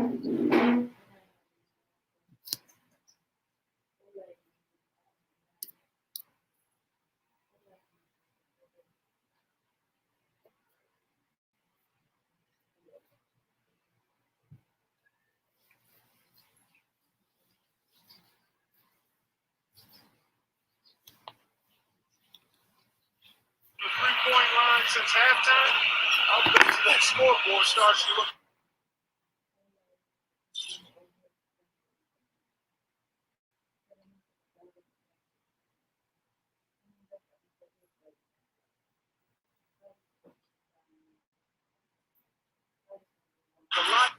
Three-point line since halftime. I'll bet you that scoreboard starts to look. A lot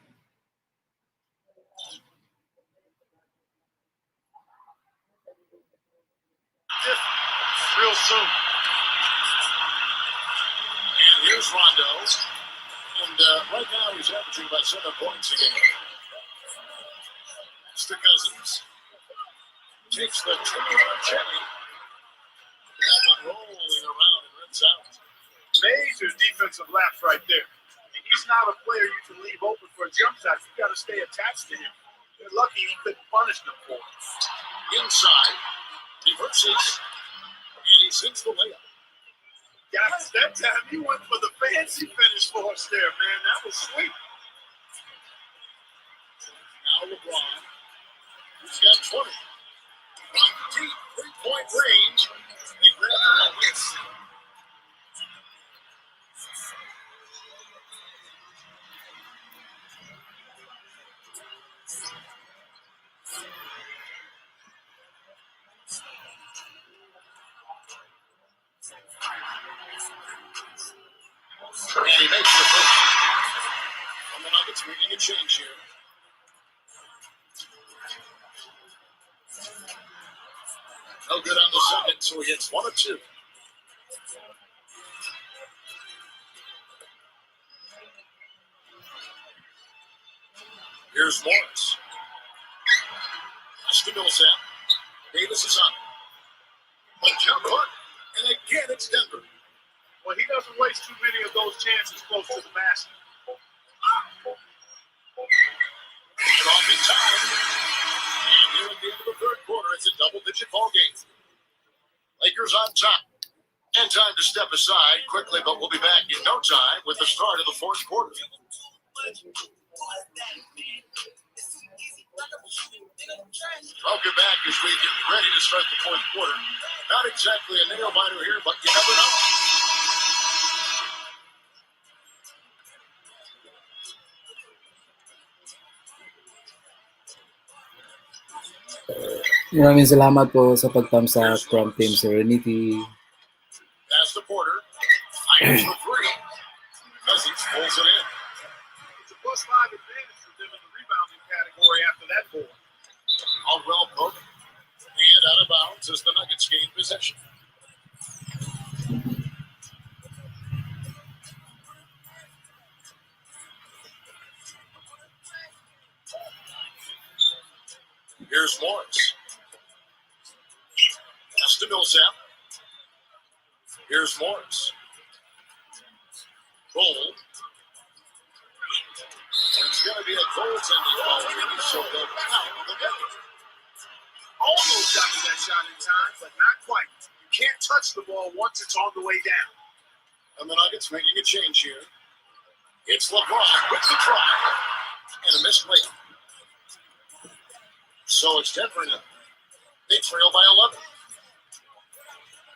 different real soon. And here's Rondo. And right now he's averaging about 7 points a game. Mr. Cousins takes the 21 Chetty. That one rolling around and rims out. Major defensive lapse right there. And he's not a player you can leave open for a jump shot. You got to stay attached to him. They're lucky he couldn't punish them for it. Inside, reverses, and he sinks the layup. Guys, that time he went for the fancy finish for us there, man. That was sweet. Now LeBron, he's got 20. From deep three-point range, they grab the red miss. And he makes the first. And the Nuggets making a change here. No good on the second, so he hits 1 of 2. Here's Morris. That's to Millsap. Davis is on it. A jump hook, and again it's Denver. Well, he doesn't waste too many of those chances close to the basket. Get off in time. And here at the end of the third quarter, it's a double-digit ball game. Lakers on top. And time to step aside quickly, but we'll be back in no time with the start of the fourth quarter. Welcome back as we get ready to start the fourth quarter. Not exactly a nail-biter here, but you never know. Maraming salamat po sa pag-thumbs up from Team Serenity. Pass the Porter. Fires the three. Cousins pulls it in. It's a +5 advantage for them in the rebounding category after that goal. Aldwell broken. And out of bounds as the Nuggets gain possession. Here's Morris. Pass to Millsap. Here's Morris. Gold. And it's going to be a goaltending foul. So they'll count the bench. Almost got to that shot in time, but not quite. You can't touch the ball once it's on the way down. And the Nuggets making a change here. It's LeBron with the drive and a missed layup. So it's Denver now. They trail by 11.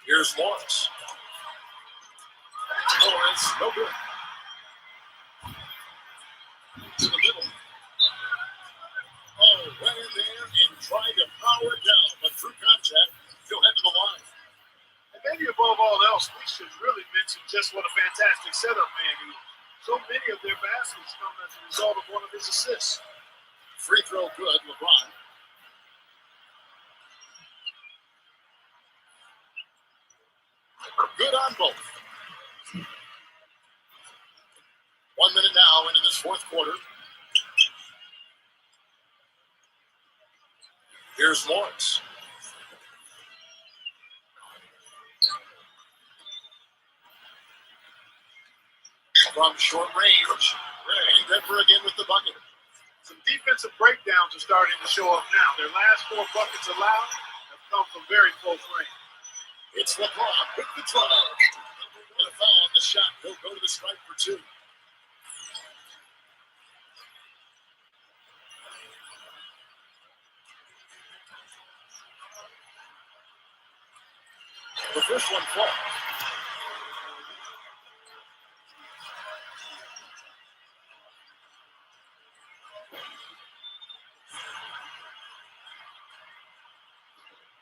Here's Morris. Morris, no good. To the middle. Oh, went in there and tried to power it down, but through contact, he'll head to the line. And maybe above all else, we should really mention just what a fantastic setup man he is. So many of their baskets come as a result of one of his assists. Free throw good, LeBron. Good on both. 1 minute now into this fourth quarter. Here's Morris. From short range, and Denver again with the bucket. Some defensive breakdowns are starting to show up now. Their last 4 buckets allowed have come from very close range. It's LeBron with the drive. And a foul on the shot. He'll go to the stripe for 2. The first one falls.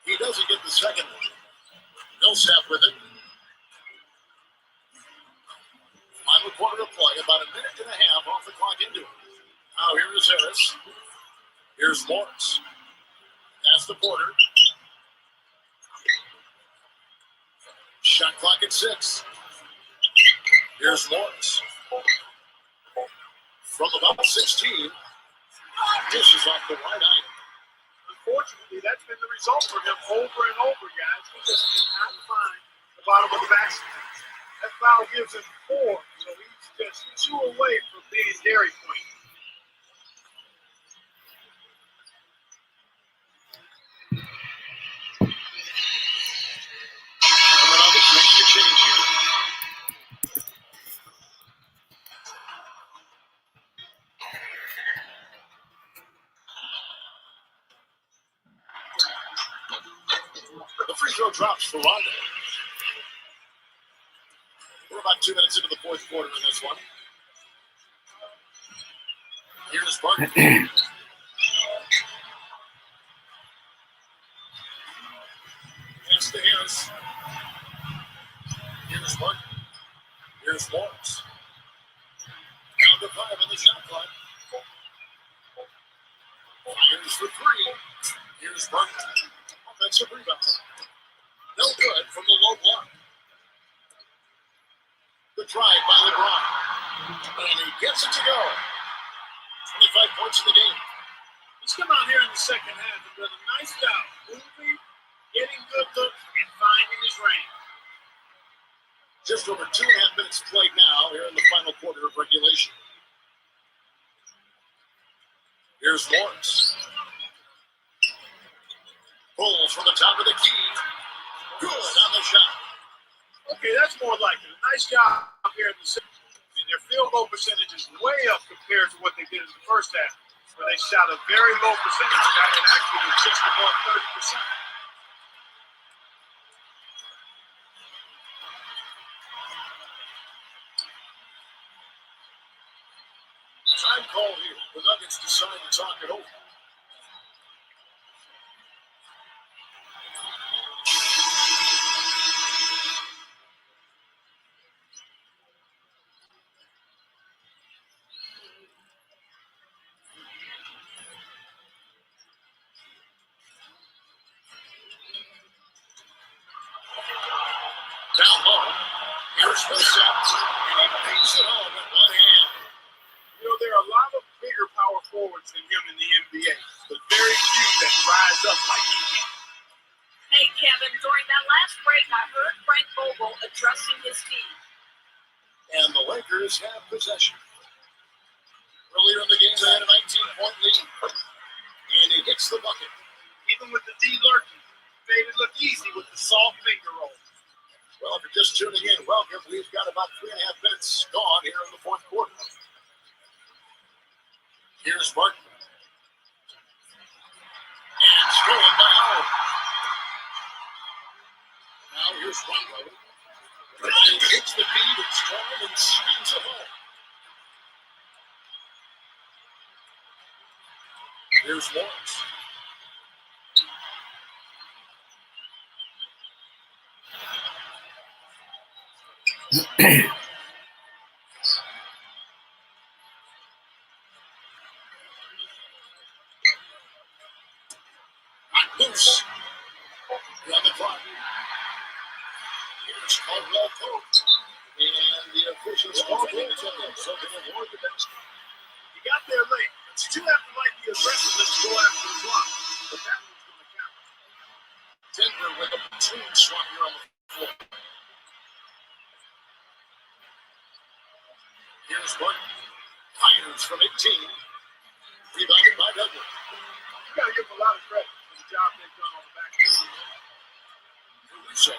He doesn't get the second one. Millsap with it. Final quarter of play, about a minute and a half off the clock into it. Now here is Harris. Here's Morris. That's the Porter. Shot clock at 6. Here's Morris. From about 16. Dishes off the right eye. Unfortunately, that's been the result for him over and over, guys. He just cannot find the bottom of the basket. That foul gives him 4, so he's just 2 away from being Dairy Queen. Romanovich making a change here. The free throw drops for Rondo. We're about 2 minutes into the fourth quarter in this one. Here's Barton. Pass to Harris. Here's Barton. Here's Morris. Down to 5 on the shot clock. Here's for 3. Here's Barton. Offensive rebound. No good from the low block. The drive by LeBron. And he gets it to go. 25 points in the game. He's come out here in the second half and done a nice job moving, getting good looks, and finding his range. Just over 2.5 minutes played now here in the final quarter of regulation. Here's Morris. Pulls from the top of the key. Good on the shot. Okay, that's more like it. A nice job here in the second. And their field goal percentage is way up compared to what they did in the first half, where they shot a very low percentage. And actually was just above 30%. Time call here. The Nuggets decide to talk it over. Down low. Here's Millsap. And he bangs it home with one hand. You know, there are a lot of bigger power forwards than him in the NBA, but very few that rise up like he can. Hey, Kevin, during that last break, I heard Frank Vogel addressing his team. And the Lakers have possession. Earlier in the game, they had a 19-point lead. And he gets the bucket. Even with the D lurking, made it look easy with the soft finger roll. Well, if you're just tuning in, welcome. We've got about 3.5 minutes gone here in the fourth quarter. Here's Barton. And stolen by Howard. Now here's Rondo. And he hits the feed and strong and swings it home. Here's Morris. Loose. On the clock. Here's Caldwell Pope. And the officials call goals on him, so they award the basket. He got there late. But you do have to like the aggressiveness to go after the block. But that one's going to count. Denver with a platoon swap here on the floor. Here's Barton. Fires from 18. job they've done on the back end. Caruso.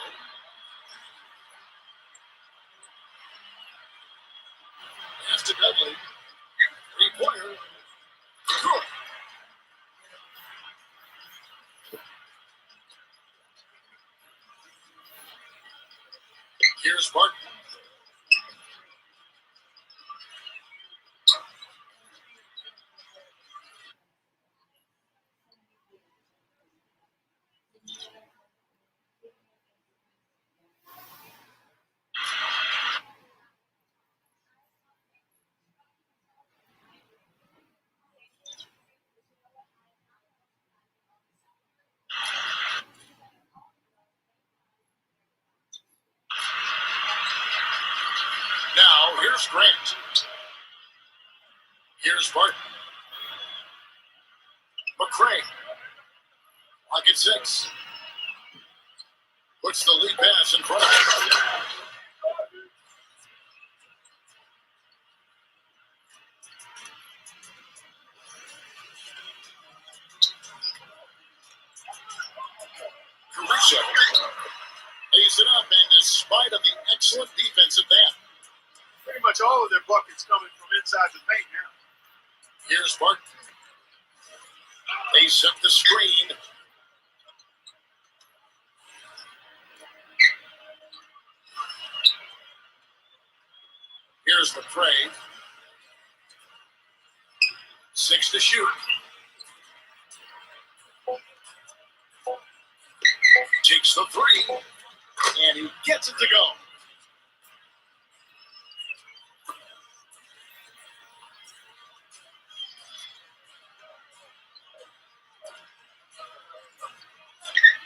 Pass to Dudley. Three-pointer. Good. Here's Martin. Now, here's Grant. Here's Martin. McCray. Lock at 6. Puts the lead pass in front of him. Caruso lays it up, and despite of the excellent defensive end, Pretty much all of their buckets coming from inside the paint now. here's Martin. They set the screen. Here's McCray. 6 to shoot. Takes the 3, and he gets it to go.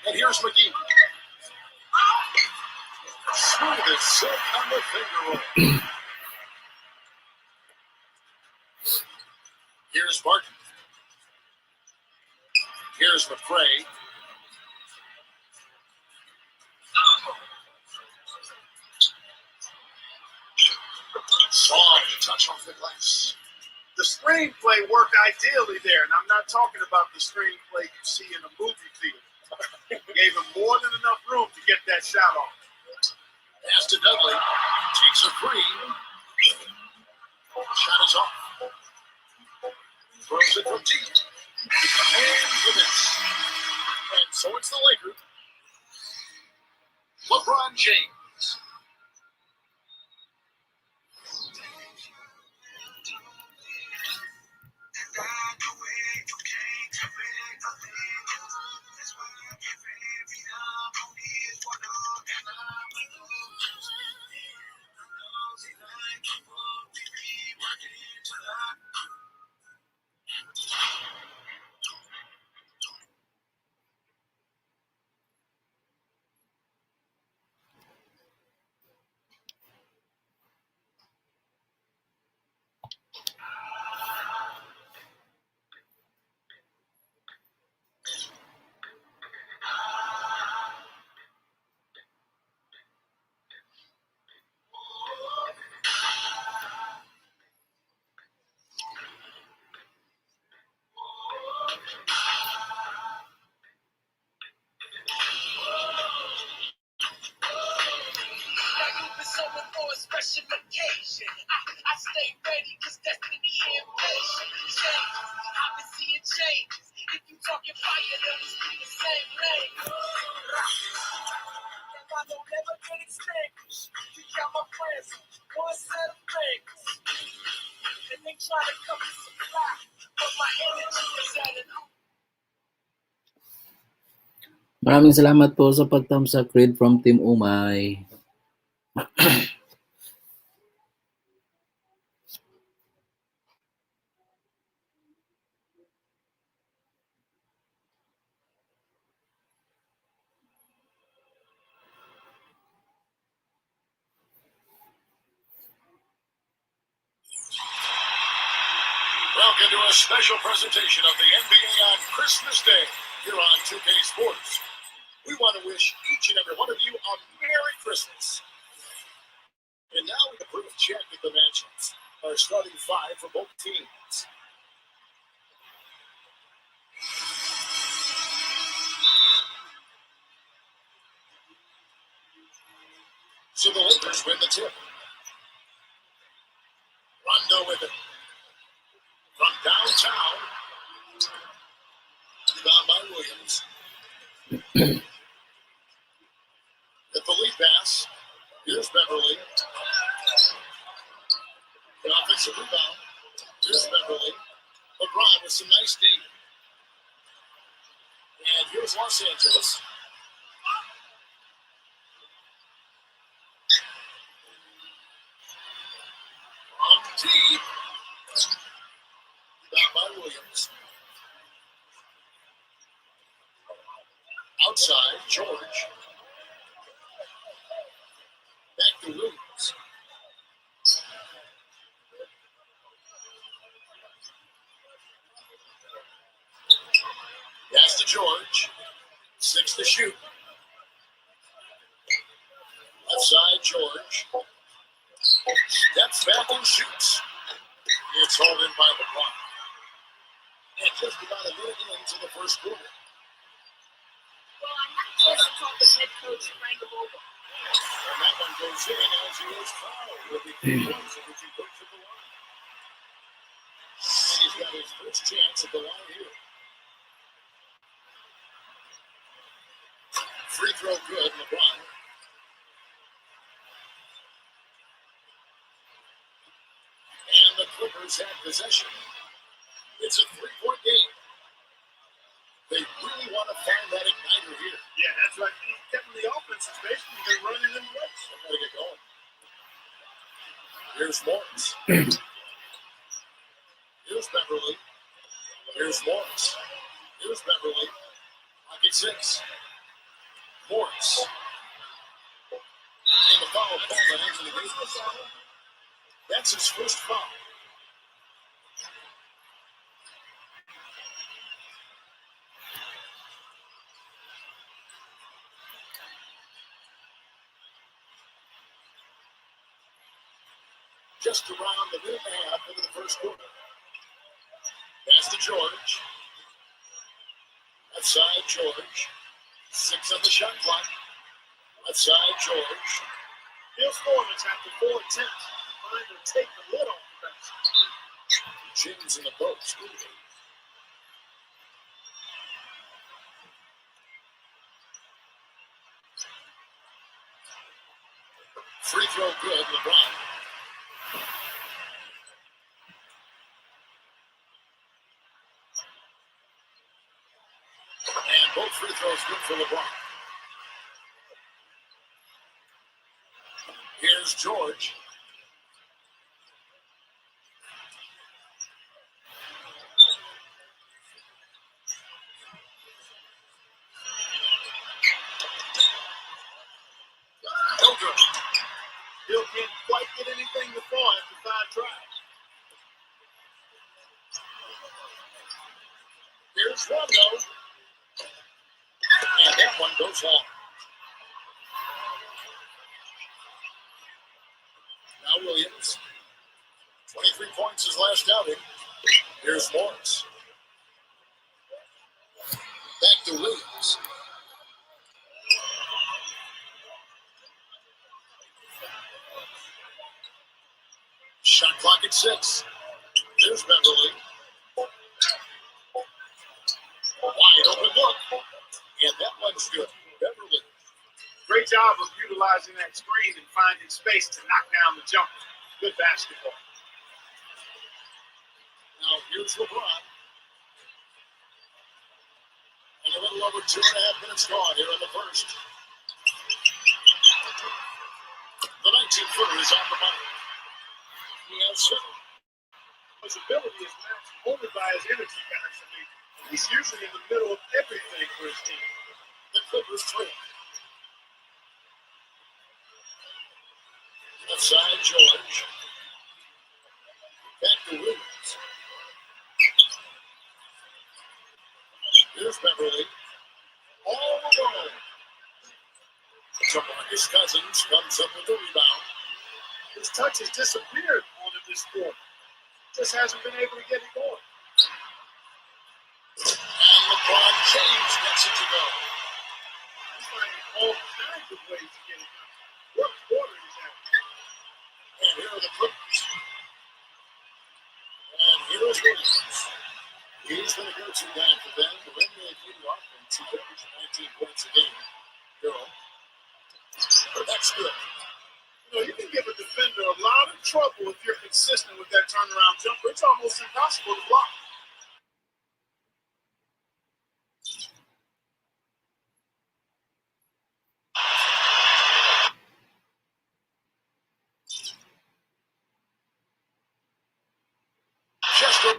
And here's McGee. Smooth as silk on the finger roll. Here's Martin. Here's McCray. Strong touch off the glass. The screenplay worked ideally there, and I'm not talking about the screenplay you see in a movie theater. Gave him more than enough room to get that shot off. Pass to Dudley. Takes a 3. Shot is off. Throws it from deep. And the miss. And so it's the Lakers. LeBron James. I stay ready because destiny impatient. I've been seeing changes. If you talking fire, then we speak the same language. I don't ever get extinguished. You got my friends, one set of fingers. And they try to come to supply, but my energy is at an Maraming salamat po sa pag-thumbs up, Creed from Team Umay. Welcome to a special presentation of the NBA on Christmas Day here on 2K Sports. We want to wish each and every one of you a Merry Christmas. And now we approve check at the matchups. Our starting 5 for both teams. Clippers win the tip. Rondo with it. From downtown. Rebound by Williams. At the lead pass. Here's Beverly. The offensive rebound. Here's Beverly. LeBron with some nice D. And here's Los Angeles. On deep. Down by Williams. Outside, George. Back to Williams. Pass to George. 6 to shoot. Left side, George. Steps back and shoots. It's hauled in by LeBron. And just about a minute into the first quarter. Well, I'm not sure to talk to head coach Frank Vogel. And that one goes in as he was fouled. Will be 3 points if he puts at the line. And he's got his first chance at the line here. Free throw good, LeBron. And the Clippers have possession. It's a 3-point game. They really want to find that igniter here. Yeah, that's right. Getting the offense is basically been running in place. They're going to get going. Here's Morris. Here's Beverly. Here's Morris. Here's Beverly. Pocket 6. Morris. And the foul called on Anthony Davis. That's his first foul. Just around the minute and a half into the first quarter. Pass to George. Left side, George. 6 on the shot clock. Left side, George. Bill Scorman's after 4 attempts. Trying to take the lid off the bench. James in the post. Free throw good, LeBron. And both free throws good for LeBron. Here's George. No good. Bill can't quite get anything to fall after 5 tries. Here's Rondo. And that one goes long. Now Williams. 23 points his last outing. Here's Morris. Back to Williams. Shot clock at 6. There's Beverly. Wide open look. And that one's good. Beverly. Great job of utilizing that screen and finding space to knock down the jumper. Good basketball. Now here's LeBron. And a little over 2.5 minutes gone here in the first. The 19-footer is on the money. He has 7. His ability is matched only by his energy capacity. He's usually in the middle of everything for his team. The Clippers trail. Left side, George. Back to Williams. Here's Beverly. All alone. Marcus Cousins comes up with the rebound. His touch has disappeared on this quarter. Just hasn't been able to get it going. And LeBron James gets it to go. He's finding all kinds of ways to get it done. What quarter is that? Robert Williams. He's been a go-to guy for them. The NBA2K20 offense, he averages 19 points a game. Girl. But that's good. You can give a defender a lot of trouble if you're consistent with that turnaround jumper. It's almost impossible to block. Chester.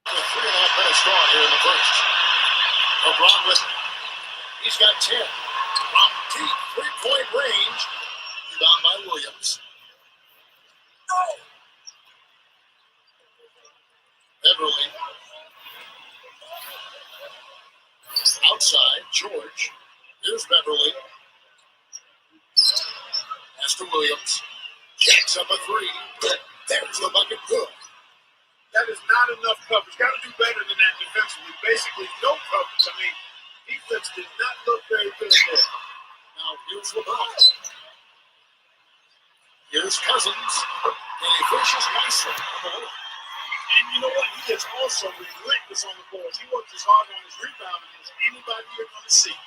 With 3.5 minutes gone here in the first. LeBron with it. He's got 10. From deep three-point range. Rebound by Williams. Beverly. Outside, George. Here's Beverly. Pass to Williams. Jacks up a three. There's the bucket. Good. That is not enough coverage. Got to do better than that defensively. Basically, no coverage. I mean, defense did not look very good there. Now, here's LeBron. Here's Cousins. And he finishes nicely on the line. And you know what? He is also relentless on the boards. He works as hard on his rebounding as anybody you're going to see.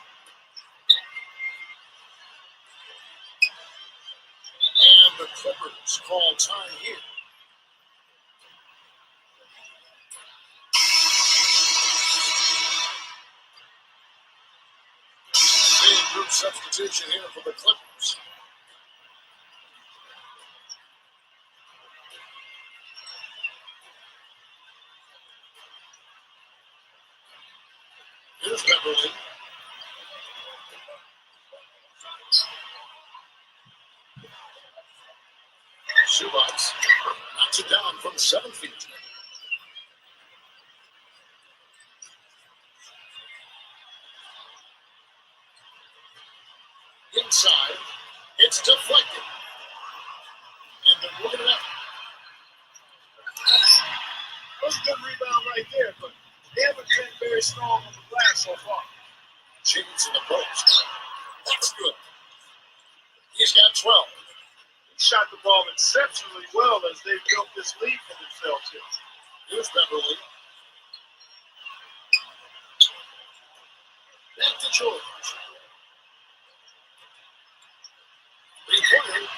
And the Clippers call time here. Big group substitution here for the Clippers. Here's Beverly. Zubats knocks it down from 7 feet. Inside, it's deflected. And they're looking it up. That's a good rebound right there, but they haven't been very strong on the glass so far. James in the post. That's good. He's got 12. He shot the ball exceptionally well as they've built this lead for themselves here. Here's Beverly. Back to George. Reported.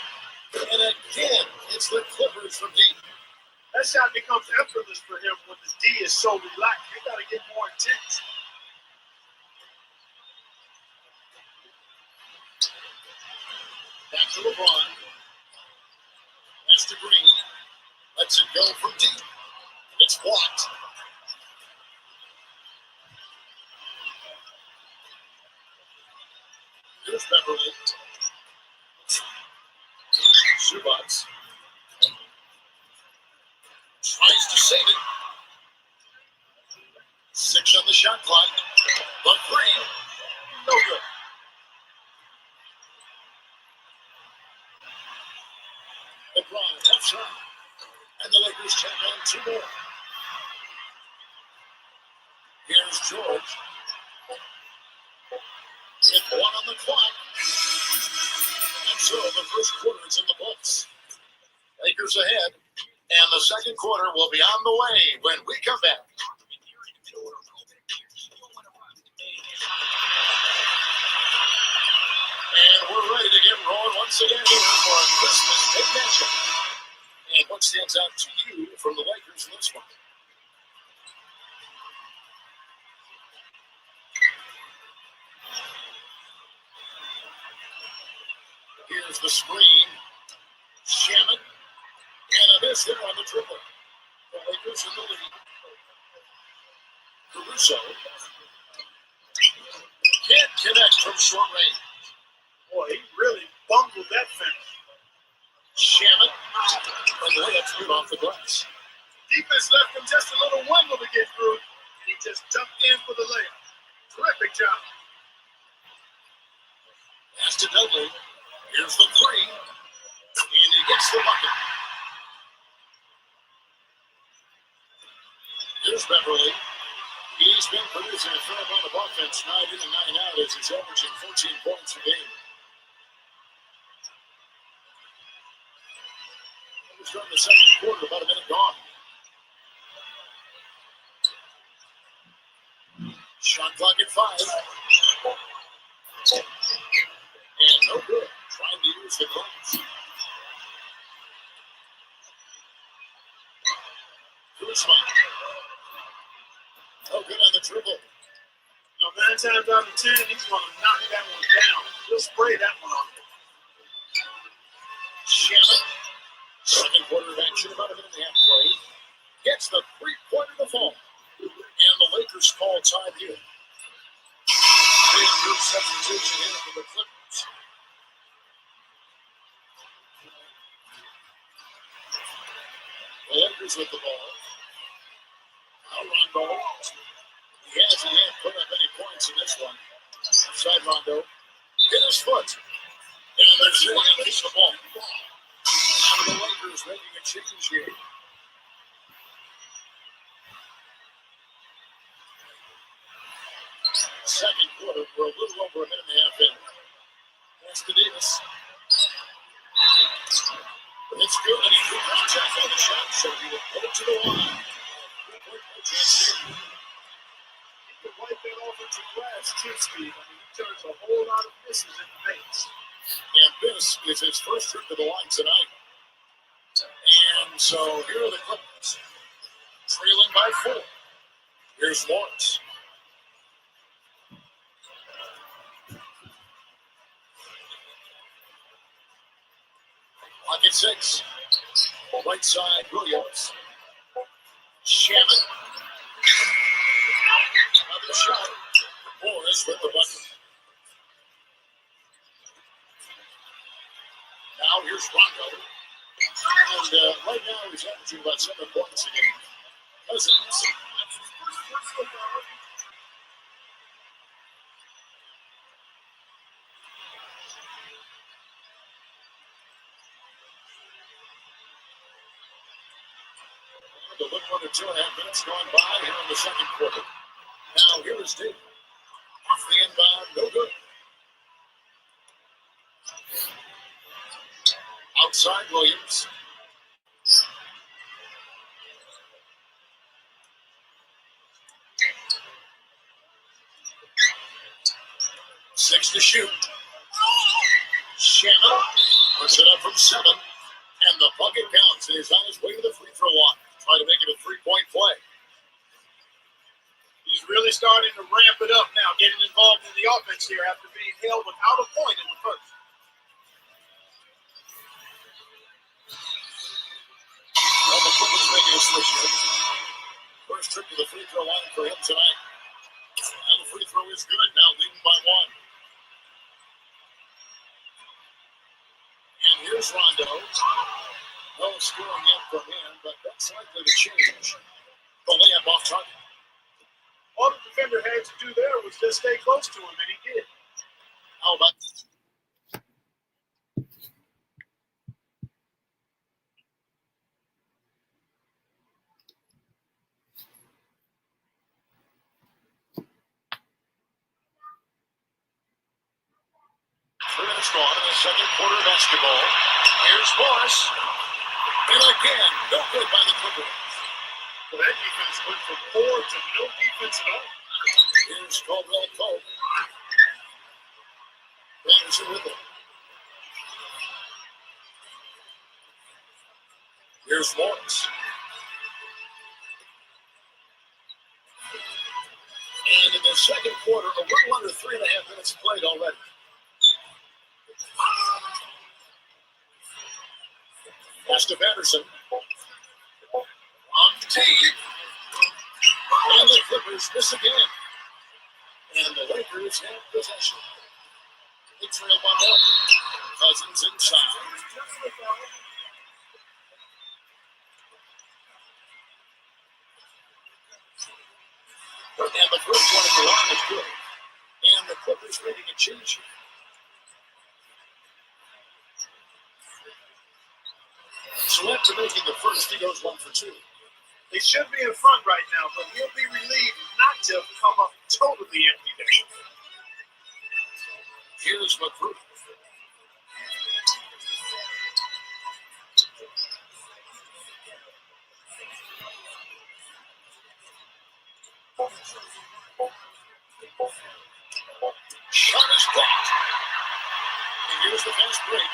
And again, it's the Clippers from deep. That shot becomes effortless for him when the D is so relaxed. They got to get more intense. Back to LeBron. Pass to Green. Lets it go from deep. It's blocked. Here's Beverly. Zubats. Tries to save it. 6 on the shot clock. But 3. No good. LeBron left shot. And the Lakers take on 2 more. Here's George. With 1 on the clock. And so the first quarter is in the books. Lakers ahead. And the second quarter will be on the way when we come back. And we're ready to get rolling once again here for our Christmas Big Matchup. And what stands out to you from the Lakers in this one? Here's the screen. Shannon. And a miss there on the triple. The Lakers in the lead. Caruso. Can't connect from short range. Boy, he really bungled that finish. Shannon. And the layup's good off the glass. Defense left him just a little wiggle to get through, and he just jumped in for the layup. Terrific job. Pass to Dudley. Here's the 3. And he gets the bucket. Here's Beverly. He's been producing a fair amount of offense, 9 in and 9 out, as he's averaging 14 points a game. We're starting the second quarter, about a minute gone. Shot clock at 5. And no good. Trying to use the clock. Kuzma. No good on the dribble. 9 times out of 10, he's going to knock that one down. He'll spray that one on you. Shannon. Second quarter of action, about a minute and a half played. Gets the three-pointer to fall. And the Lakers call time here. Good substitution here for the Clippers. The Lakers with the ball. Now Rondo. He hasn't put up any points in this one. Outside Rondo. Hit his foot. And they're sitting against the ball. Now the Lakers making a change here. Second quarter, we're a little over a minute and a half in. That's to Davis. It's good, and he drew contact on the shot, so he will put it to the line. He can wipe that offensive glass too, Steve. I mean, he turns a whole lot of misses into makes. And this is his first trip to the line tonight. And so here are the Clippers, trailing by 4. Here's Morris. Pocket 6. Right side, Williams. Shannon. Another shot. Morris with the button. Now here's Rondo. And right now he's averaging about 7 points a game. Cousins. The 1 1 and 2.5 minutes gone by here in the second quarter. Now here is Davis. Off the inbound, no good. Outside Williams. Six to shoot. Shannon puts it up from 7. And the bucket counts, and he's on his way to the free throw line. Try to make it a 3-point play. He's really starting to ramp it up now, getting involved in the offense here after being held without a point in the first. Well, the Clippers making a switch here. First trip to the free throw line for him tonight. And the free throw is good, now leading by 1. And here's Rondo. No scoring yet from him, but that's likely to change. The layup off target. All the defender had to do there was just stay close to him, and he did. How about gone in the second quarter of basketball. Here's Morris. And again, no good by the Clippers. Well, that defense went from 4 to no defense at all. Here's Caldwell Pope. Anderson with it. Here's Morris. And in the second quarter, a little under 3.5 minutes played already. Pass to Patterson. On T. And the Clippers miss again. And the Lakers have possession. They trail by 1. Cousins inside. And the first one at the line is good. And the Clippers making a change here. So after making the first, he goes 1 for 2. They should be in front right now, but he'll be relieved not to come up totally empty there. Here's McCrew. Shot is blocked. And here's the fast break.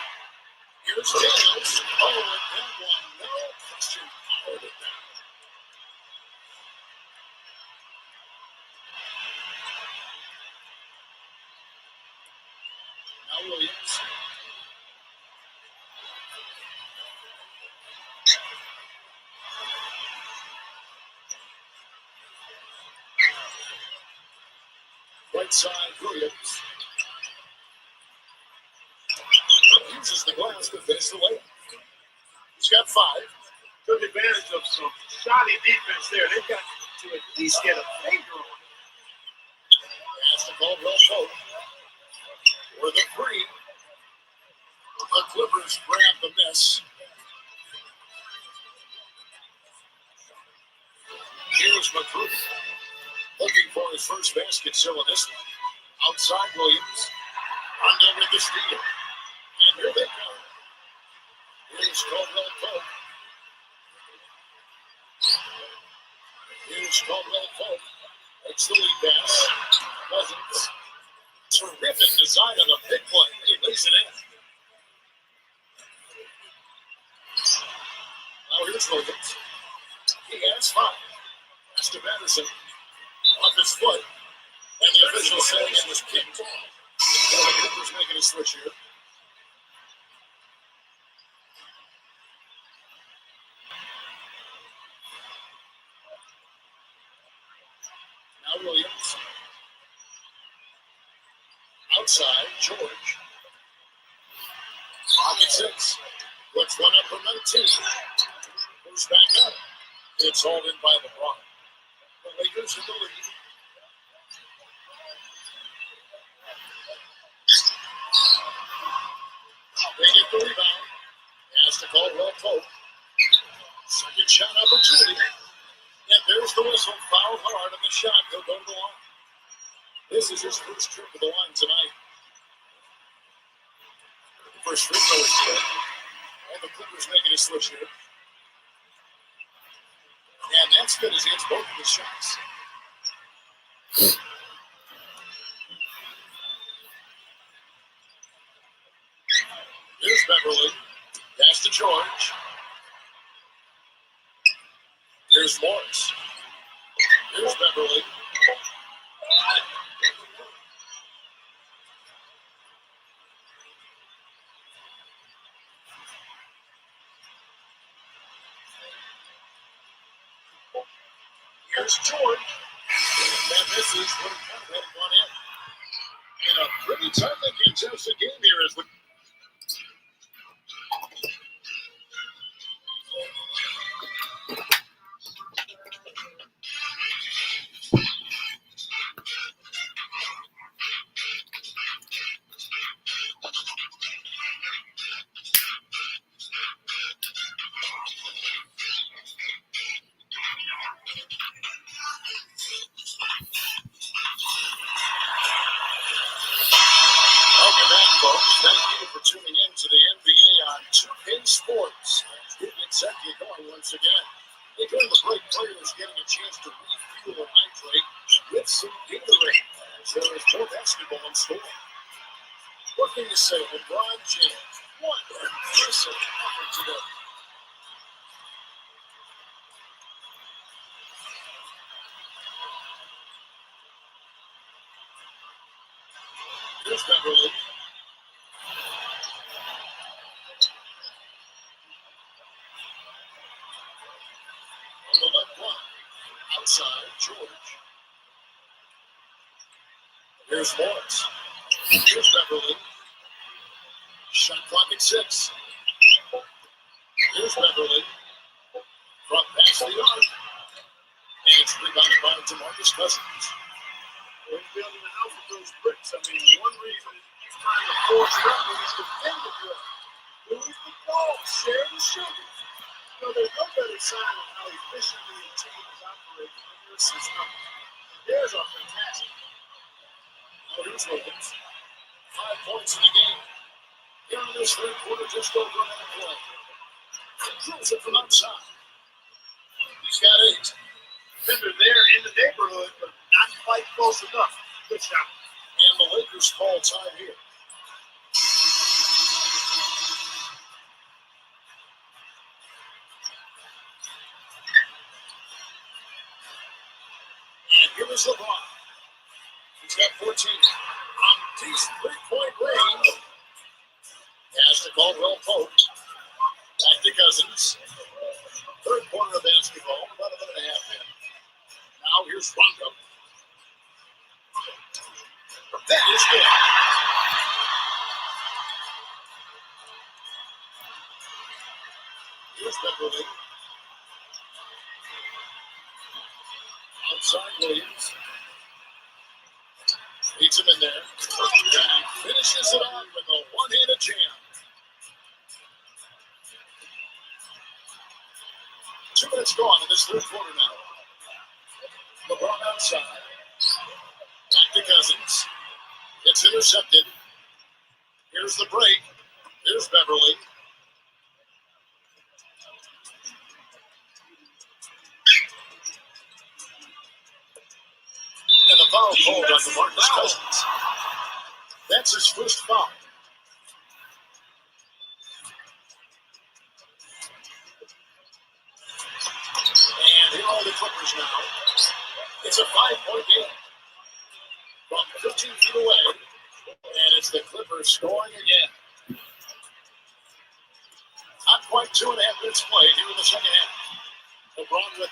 Here's Daniels. Oh, and that one, no question. Powered it down. Now Williams. Right side, Williams. Uses the glass to finish the layup. He's got 5. Took advantage of some shoddy defense there. They've got to at least get a finger on it. Has to Caldwell Pope. For the 3. The Clippers grab the miss. Here's McCrew. Looking for his first basket still in this one. Outside Williams. Under with the steal. And here they come. Here's Caldwell Pope. Here's Caldwell Pope. Makes the lead pass. Cousins. Terrific design on the big play. He lays it in. Now here's Williams. He has 5. Pass to Patterson. Off his foot. And the official says it was kicked. The Clippers making a switch here. Now Williams. Outside, George. Pocket 6. Puts one up from 19. Moves back up. It's hauled in by LeBron. The Lakers in the lead. They get the rebound. Pass to Caldwell Pope. Second shot opportunity. And there's the whistle. Foul hard on the shot. He'll go to the line. This is his first trip to the line tonight. The first free throw is good. And the Clippers making a switch here. And that's good as he hits both of his shots. Here's Beverly. Pass to George. Here's Morris. Here's Beverly. Here's George. And this is what had gone in. And a pretty tightly contested game here as we. Welcome back, folks. Thank you for tuning in to the NBA on 2K Sports. We get set to get going once again. Hey, during the break, players getting a chance to refuel and hydrate with some Gatorade. There is more basketball in store. What can you say? LeBron James, what an impressive effort today. Here's Beverly. On the left block. Outside, George. Here's Morris. Here's Beverly. Shot clock at 6. Here's Beverly. Front pass the arc. And it's rebounded by DeMarcus Cousins. He's building the house with those bricks. I mean, one reason he's trying to force it up when he's defending well. Lose the ball, share the sugar. there's no better sign of how efficiently a team is operating than their assist numbers. Theirs are fantastic. Now here's Williams. 5 points in the game. Here in this third quarter, just over a minute play. Drills it from outside. He's got 8. Defender there in the neighborhood, but not quite close enough. Good shot. And the Lakers call time here. And here is LeBron. He's got 14. From decent three-point range. Pass to Caldwell Pope. Back to Cousins. Third quarter of basketball. About a minute and a half in. Now here's Rondo. That is good. Here's Beverly. Outside Williams. Beats him in there. And finishes it off with a one-handed jam. 2 minutes gone in this third quarter now. LeBron outside. Back to Cousins. It's intercepted. Here's the break. Here's Beverly. And the foul called on DeMarcus Cousins. That's his first foul. And here are the Clippers now. It's a 5-point game. From 15 feet away. And it's the Clippers scoring again. Not quite 2.5 minutes played here in the second half. LeBron with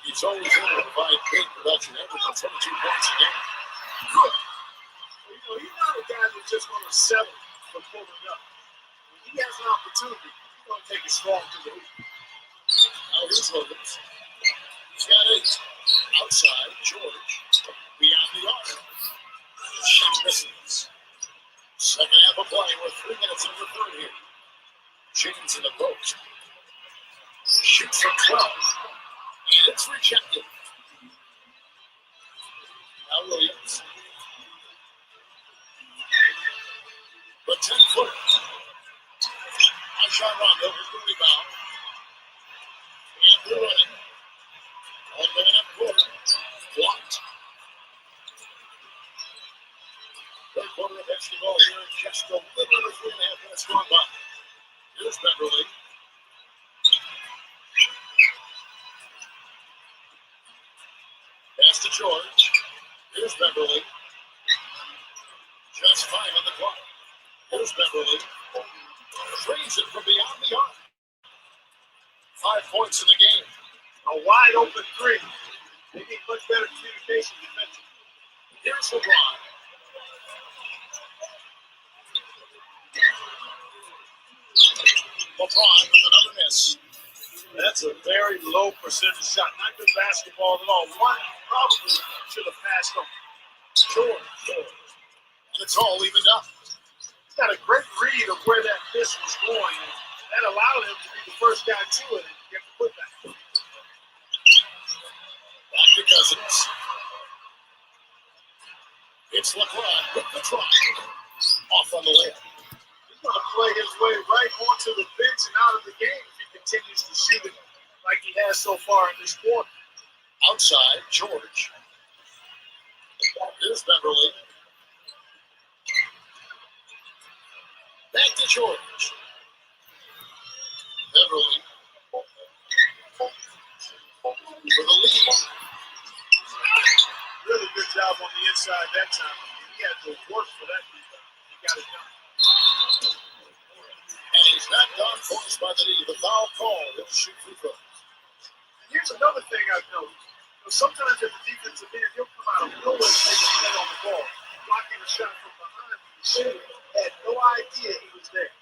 he's always able to provide big production, averaging 22 points a game. Good. He's not a guy that's just going to settle for pulling up. When he has an opportunity, he's going to take it strong to the hoop. Now here's Williams. He's got 8. Outside, George. Beyond the arc. Shot misses. Second half of play. We're 3 minutes in the third here. James in the post. Shoots from 12. And it's rejected. Now Williams. The 10-footer. John Rondo with the rebound. And they're running. 1 minute and a quarter. Blocked. Third quarter of basketball here. Just a little over 3.5 minutes gone by. Here's Beverly. Pass to George. Here's Beverly. Just 5 on the clock. Here's Beverly. Threes it from beyond the arc. 5 points in the game. A wide open three. They need much better communication defensively. Here's LeBron. LeBron with another miss. That's a very low percentage shot. Not good basketball at all. One probably should have passed on. Sure. And it's all evened up. He's got a great read of where that miss was going. And that allowed him to be the first guy to it and get the putback. Back to Cousins. It's LeBron with the try. Off on the layup. He's going to play his way right onto the bench and out of the game if he continues to shoot it like he has so far in this quarter. Outside, George. Here's Beverly. Back to George. Beverly. For the lead. Really good job on the inside that time. He had to work for that rebound. He got it done. And he's not gone close by the knee. The foul call. He'll shoot free throws. Here's another thing I've noticed. Sometimes at the defensive end, he'll come out of nowhere and take a play on the ball. Blocking a shot from behind the receiver. Had no idea he was there.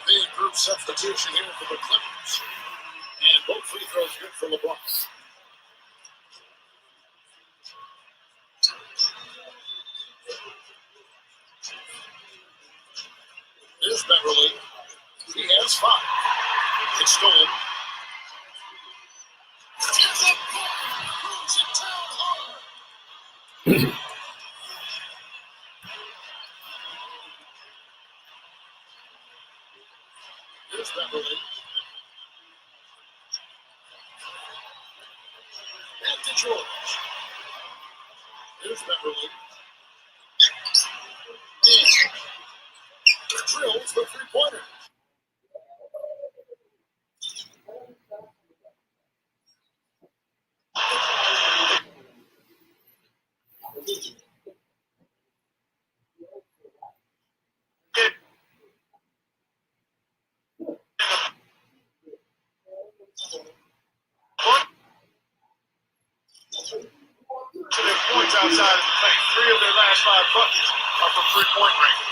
Big group substitution here for the Clippers. And both free throws good for LeBron. Here's Beverly. He has 5. It's stolen. Here's Beverly. Back to George. Here's Beverly. And drills the three-pointer. To their points outside of the paint. 3 of their last 5 buckets are from three-point range.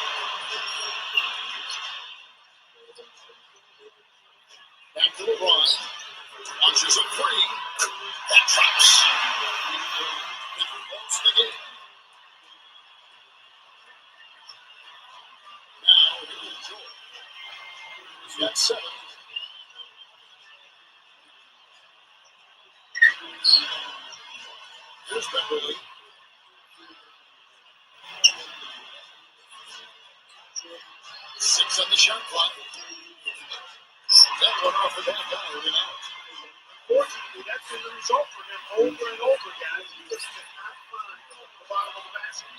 Back to LeBron. Launches a three. That drops. It remotes the game. Now, here's George. He's got 7. Here's Beverly. 6 on the shot clock. That one off the back iron and out. Unfortunately, that's been the result for him over and over, guys. He just cannot find the bottom of the basket.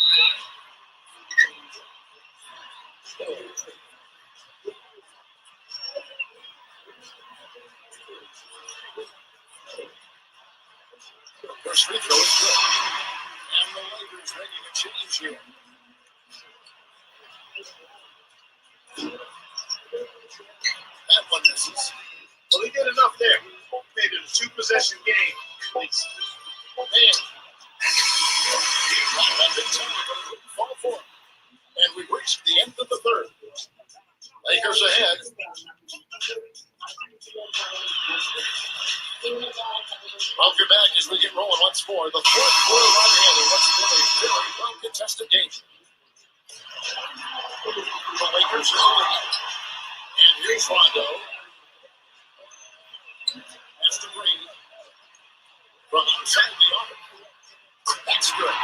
First free throw is good. And the Lakers making a change here. That one misses. Well, he did enough there. Made it a 2-possession game, at least. Man. Not that big time, but it wouldn't fall for him. And we've reached the end of the third. Lakers ahead. Welcome back as we get rolling once more. The fourth quarter right ahead, and what's been a very well-contested game. The Lakers are in the lead. And here's Rondo. Has to bring from outside the arc. That's good.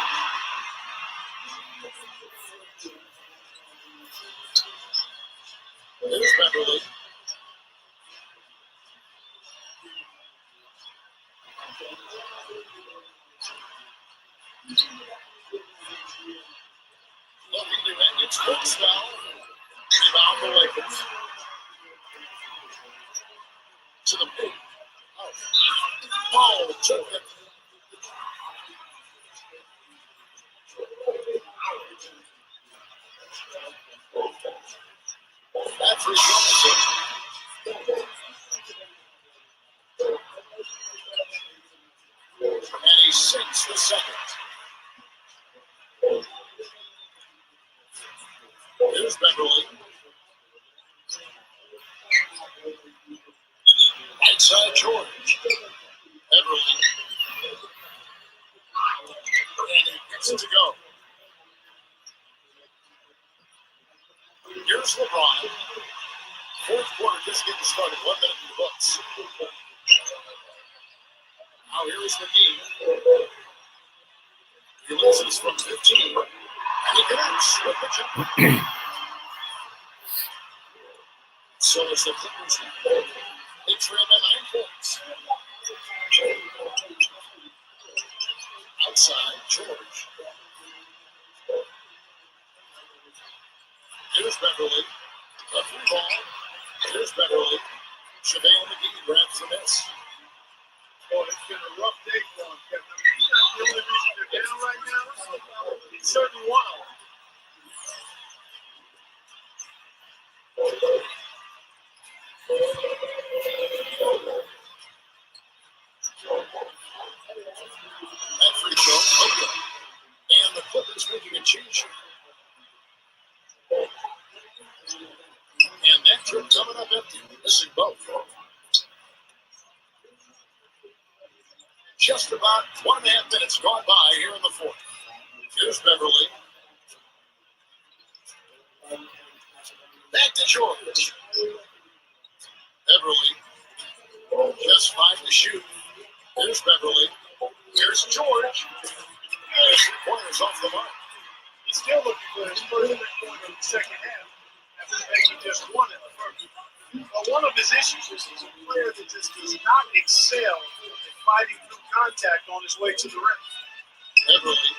Here's Beverly. Looking to end its quick spell. Rebound the Lakers. To the paint. Oh, took it. That free throw. And he sinks the second. Here's Beverly. Right side George. Beverly. And he gets it to go. Here's LeBron. Fourth quarter just getting started. 1 minute in the books. Now here is McGee. He loses from 15. And he connects with the jump. So it's the Clippers. They trail by 9 points. Outside, George. Here's Beverly. A free ball. Here's Beverly. JaVale McGee grabs the miss. Boy, it's been a rough day for him, Kevin. I mean, he's not the only reason they're down right now. He's certainly one of them. That free throw, okay. And the Clippers making a change. And that trip coming up empty. Missing both. Just about 1.5 minutes gone by here in the fourth. Here's Beverly. Back to George. Beverly. Just 5 to shoot. Here's Beverly. Here's George. Pointers off the mark. He's still looking for his first point in the second half after making just one in the first. But one of his issues is he's a player that just does not excel in fighting through contact on his way to the rim. Beverly.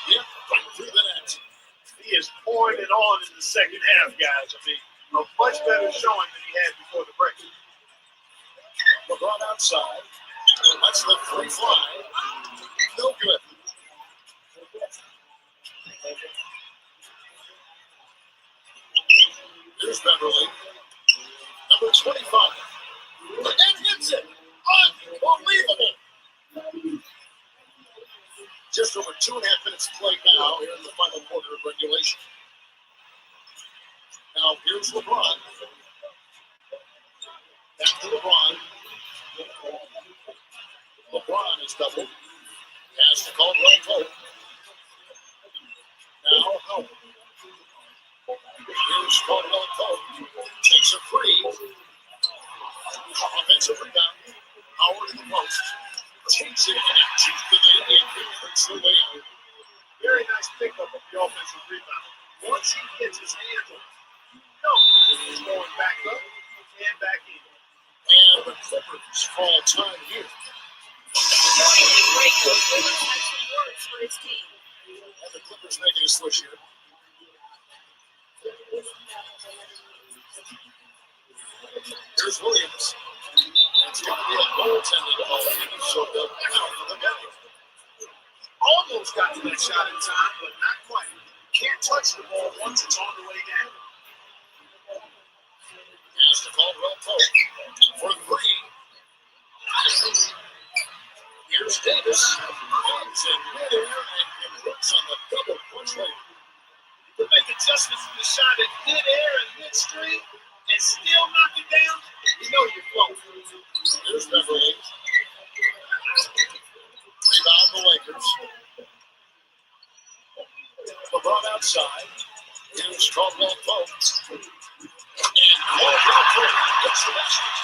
Yep, right through the net. He is pouring it on in the second half, guys. I mean, a much better showing than he had before the break. LeBron outside. That's the free fly. No good. Here's Beverly. Number 25. And hits it. Unbelievable. Just over 2.5 minutes played now here in the final quarter of regulation. Now here's LeBron. Back to LeBron. LeBron is doubled. Has to call Caldwell Pope. Now Howard. Here's Caldwell Pope. Takes a free. Offensive rebound. Howard in the post. Takes it in a teeth to the and puts the way out. Very nice pickup of the offensive rebound. Once he gets his hands on it, he's going back up and back in. And the Clippers call time here. And the Clippers making a switch here. Here's Williams. It's going to be a goaltending ball. So they'll count for the guy. Almost got to that shot in time, but not quite. Can't touch the ball once it's on the way down. Has to Caldwell Pope for three. Here's Davis. Hands in midair and looks on the double punch later. To make adjustments to the shot in mid-air and midstream and still knock it down, you know you're close. Here's Beverly. Rebound the Lakers. LeBron outside. Here's Caldwell Pope. And Caldwell Pope gets the basket.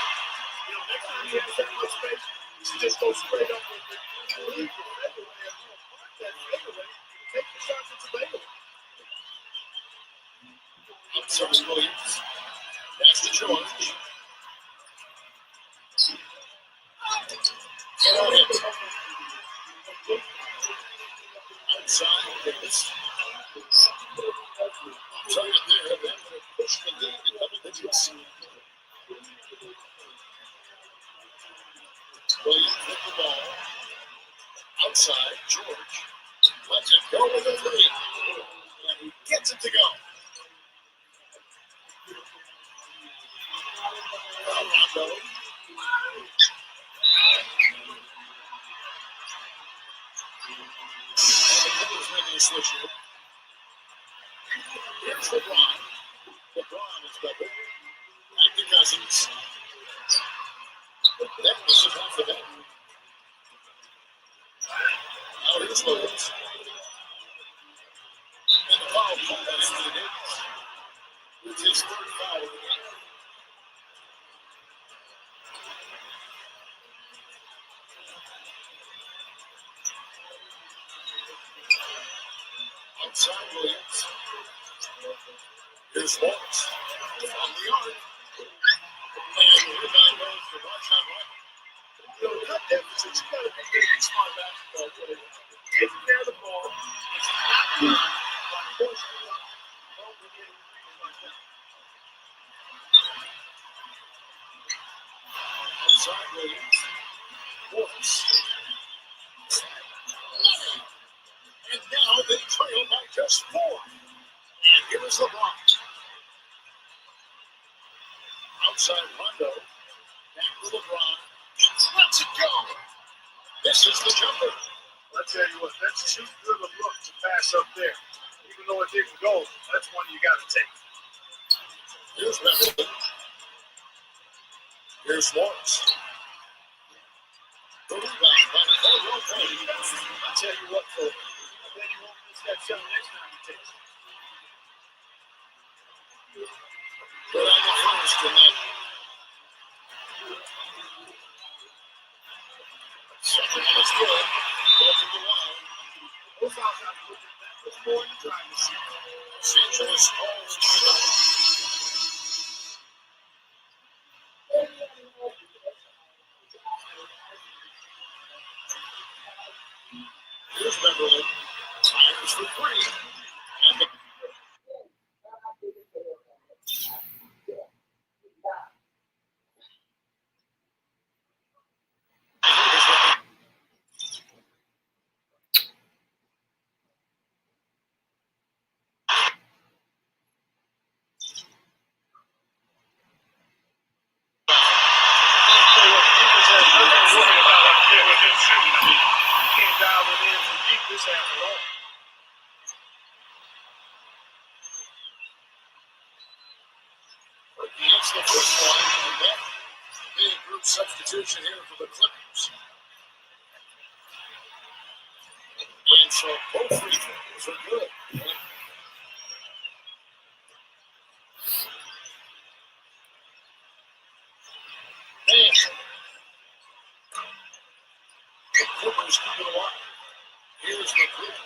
You know, next time he has that much space, he just goes straight up with it. Leave the fadeaway and mark that fadeaway. Take the shots that's available. Outside Williams. That's to George. Get on it. Outside Davis. Outside it there. That would have pushed the lead to double digits. Williams with the ball. Outside George. Lets it go with a three. And he gets it to go. Rondo. The Clippers making a switch here. Here's LeBron. LeBron is double. Back to Cousins. That was off the back. Now here's Williams. And the foul called on Anthony Davis. With his third foul of the game. Outside Williams. Here's Waltz. On the yard. And the rebound goes to Rajon Rondo. You know, cut deficits, you got to be very smart basketball player. Taking care of the ball, it's not good by forcing it up. Don't forget it like that. Outside Williams. Waltz. And now they trail by just 4. And here is LeBron. Outside Rondo. Back to LeBron. Let's it go. This is the jumper. I tell you what, that's too good a look to pass up there. Even though it didn't go, that's one you got to take. Here's Beverly. Here's Waltz. The rebound by Caldwell Pope. I tell you what, though, I bet he won't miss that shot next time he takes it. Put on the first and then Here's Beverly. Fires for three. And the So what the defense has nothing to worry about up there with them shooting. I mean, you can't dial it in from deep this half at all. It's the first one. And that big group substitution here for the Clippers. And so both free throws are good. Man, the Clippers keep it alive. Here's the group.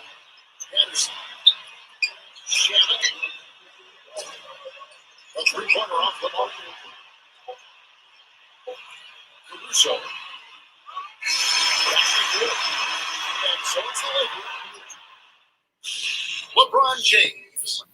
Patterson. Shannon. A three-pointer off the mark. Caruso. That's the good. And so it's the Lakers. LeBron James.